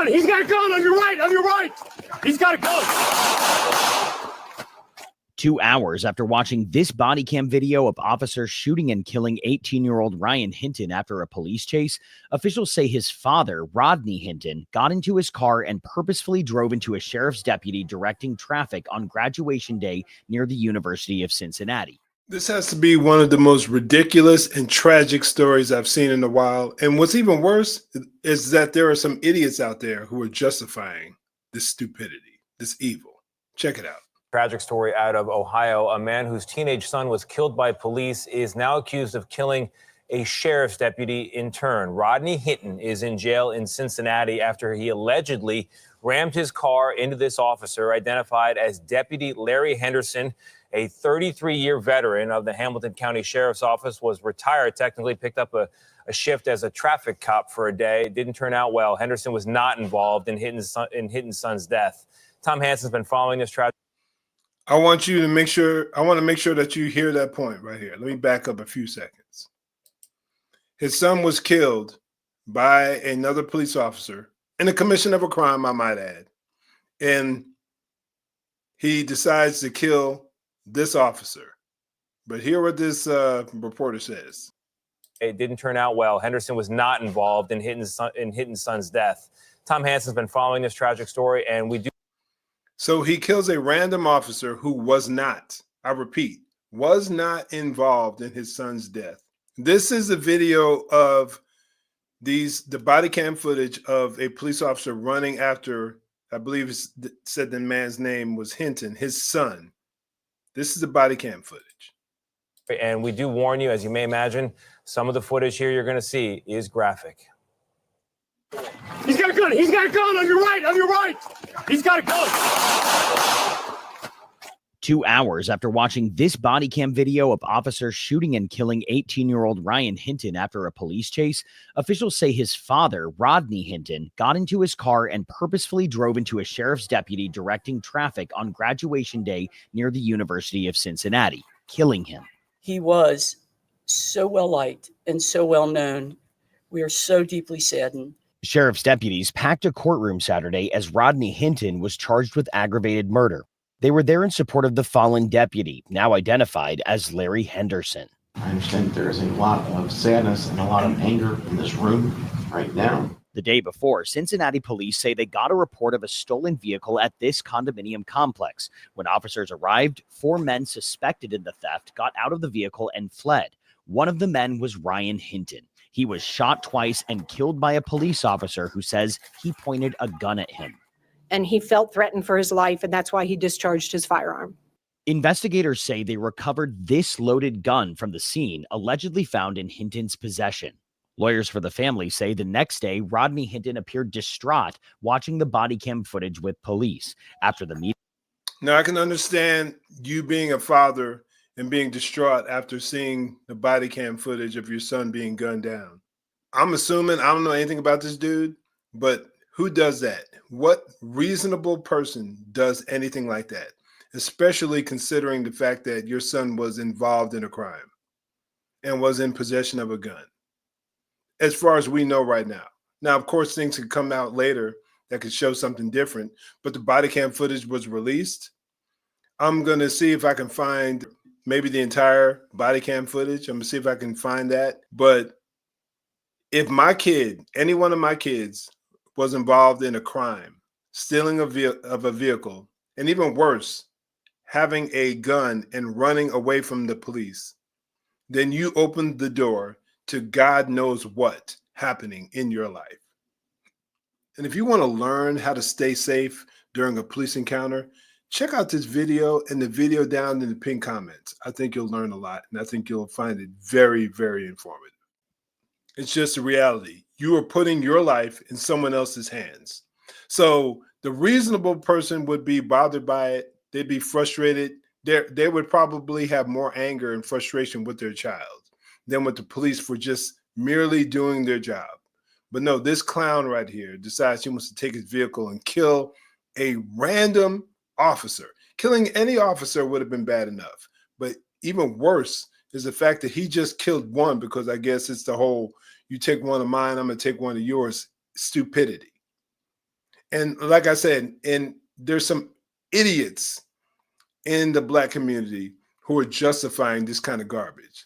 gun. He's got a gun on your right. On your right. He's got a gun. 2 hours after watching this body cam video of officers shooting and killing 18-year-old Ryan Hinton after a police chase, officials say his father, Rodney Hinton, got into his car and purposefully drove into a sheriff's deputy directing traffic on graduation day near the University of Cincinnati. This has to be one of the most ridiculous and tragic stories I've seen in a while. And what's even worse is that there are some idiots out there who are justifying this stupidity, this evil. Check it out. Tragic story out of Ohio. A man whose teenage son was killed by police is now accused of killing a sheriff's deputy in turn. Rodney Hinton is in jail in Cincinnati after he allegedly rammed his car into this officer, identified as Deputy Larry Henderson, a 33-year veteran of the Hamilton County Sheriff's Office, was retired, technically picked up a shift as a traffic cop for a day. It didn't turn out well. Henderson was not involved in Hinton's son's death. Tom Hansen's been following this tragedy. I want to make sure that you hear that point right here. Let me back up a few seconds. His son was killed by another police officer in the commission of a crime, I might add. And he decides to kill this officer. But hear what this reporter says. It didn't turn out well. Henderson was not involved in Hinton's son's death. Tom Hansen's been following this tragic story, and we do. So he kills a random officer who was not, I repeat, was not involved in his son's death. This is a video of the body cam footage of a police officer running after, I believe it said the man's name was Hinton, his son. This is the body cam footage. And we do warn you, as you may imagine, some of the footage here you're going to see is graphic. He's got a gun. He's got a gun on your right. On your right. He's got a gun. 2 hours after watching this body cam video of officers shooting and killing 18-year-old Ryan Hinton after a police chase, officials say his father, Rodney Hinton, got into his car and purposefully drove into a sheriff's deputy directing traffic on graduation day near the University of Cincinnati, killing him. He was so well liked and so well known. We are so deeply saddened. Sheriff's deputies packed a courtroom Saturday as Rodney Hinton was charged with aggravated murder. They were there in support of the fallen deputy, now identified as Larry Henderson. I understand there is a lot of sadness and a lot of anger in this room right now. The day before, Cincinnati police say they got a report of a stolen vehicle at this condominium complex. When officers arrived, 4 men suspected in the theft got out of the vehicle and fled. One of the men was Ryan Hinton. He was shot twice and killed by a police officer who says he pointed a gun at him. And he felt threatened for his life, and that's why he discharged his firearm. Investigators say they recovered this loaded gun from the scene, allegedly found in Hinton's possession. Lawyers for the family say the next day, Rodney Hinton appeared distraught watching the body cam footage with police. After the meeting. Now, I can understand you being a father and being distraught after seeing the body cam footage of your son being gunned down. I'm assuming, I don't know anything about this dude, but who does that? What reasonable person does anything like that? Especially considering the fact that your son was involved in a crime and was in possession of a gun, as far as we know right now. Now, of course, things could come out later that could show something different, but the body cam footage was released. I'm going to see if I can find maybe the entire body cam footage. I'm going to see if I can find that. But if my kid, any one of my kids, was involved in a crime, stealing of a vehicle, and even worse, having a gun and running away from the police, then you opened the door to God knows what happening in your life. And if you want to learn how to stay safe during a police encounter, check out this video and the video down in the pinned comments. I think you'll learn a lot, and I think you'll find it very, very informative. It's just a reality. You are putting your life in someone else's hands. So the reasonable person would be bothered by it. They'd be frustrated. They would probably have more anger and frustration with their child than with the police for just merely doing their job. But no, this clown right here decides he wants to take his vehicle and kill a random officer. Killing any officer would have been bad enough. But even worse is the fact that he just killed one, because I guess it's the whole, you take one of mine, I'm going to take one of yours, stupidity. And like I said, and there's some idiots in the Black community who are justifying this kind of garbage.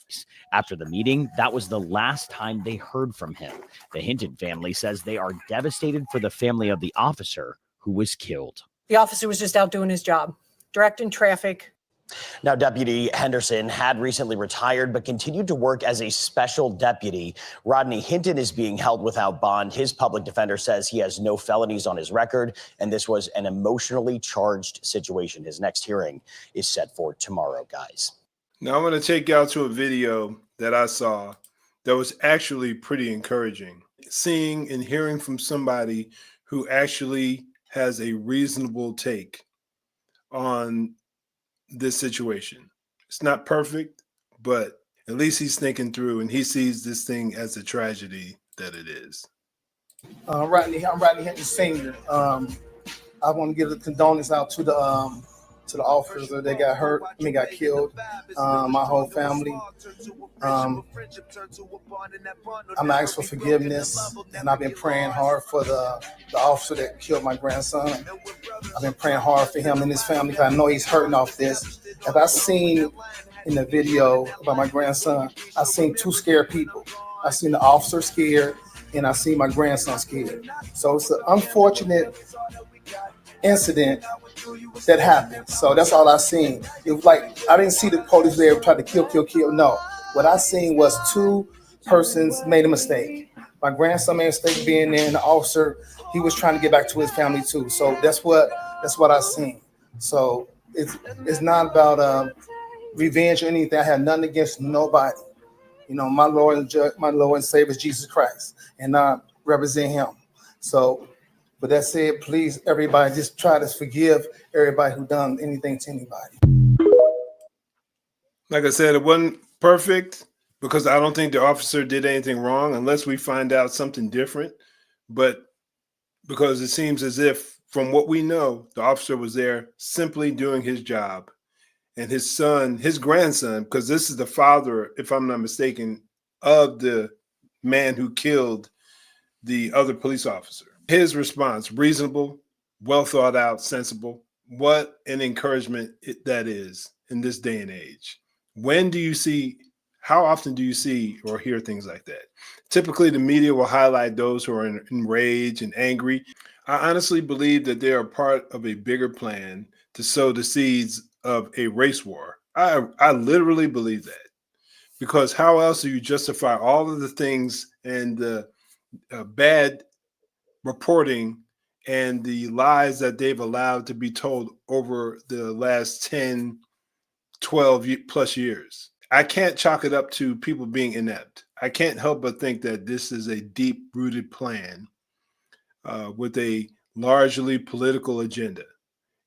After the meeting, that was the last time they heard from him. The Hinton family says they are devastated for the family of the officer who was killed. The officer was just out doing his job, directing traffic. Now, Deputy Henderson had recently retired, but continued to work as a special deputy. Rodney Hinton is being held without bond. His public defender says he has no felonies on his record, and this was an emotionally charged situation. His next hearing is set for tomorrow, guys. Now, I'm going to take y'all to a video that I saw that was actually pretty encouraging. Seeing and hearing from somebody who actually has a reasonable take on this situation. It's not perfect, but at least he's thinking through and he sees this thing as a tragedy that it is. I'm Rodney Hinton Jr. I want to give a condolence out to the officers that got hurt, got killed, my whole family. I'm asking for forgiveness, and I've been praying hard for the officer that killed my grandson. I've been praying hard for him and his family because I know he's hurting off this. As I seen in the video about my grandson, I seen two scared people. I seen the officer scared, and I seen my grandson scared. So it's an unfortunate incident that happened. So that's all I seen. It was like I didn't see the police there try to kill. No, what I seen was two persons made a mistake. My grandson made a mistake being there, and the officer, he was trying to get back to his family too. So that's what I seen. So it's not about revenge or anything. I have nothing against nobody. You know, my Lord and Savior is Jesus Christ, and I represent Him. So. But that said, please, everybody, just try to forgive everybody who done anything to anybody. Like I said, it wasn't perfect because I don't think the officer did anything wrong unless we find out something different. But because it seems as if, from what we know, the officer was there simply doing his job. And his son, his grandson, because this is the father, if I'm not mistaken, of the man who killed the other police officer. His response, reasonable, well thought out, sensible. What an encouragement that is in this day and age. How often do you see or hear things like that? Typically, the media will highlight those who are enraged and angry. I honestly believe that they are part of a bigger plan to sow the seeds of a race war. I literally believe that. Because how else do you justify all of the things and the bad reporting and the lies that they've allowed to be told over the last 10, 12 plus years? I can't chalk it up to people being inept. I can't help but think that this is a deep-rooted plan with a largely political agenda.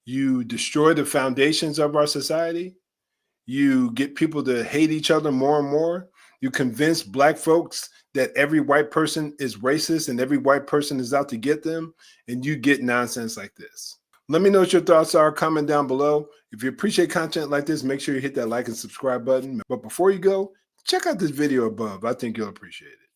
You destroy the foundations of our society. You get people to hate each other more and more. You convince Black folks that every white person is racist and every white person is out to get them, and you get nonsense like this. Let me know what your thoughts are. Comment down below. If you appreciate content like this, make sure you hit that like and subscribe button. But before you go, check out this video above. I think you'll appreciate it.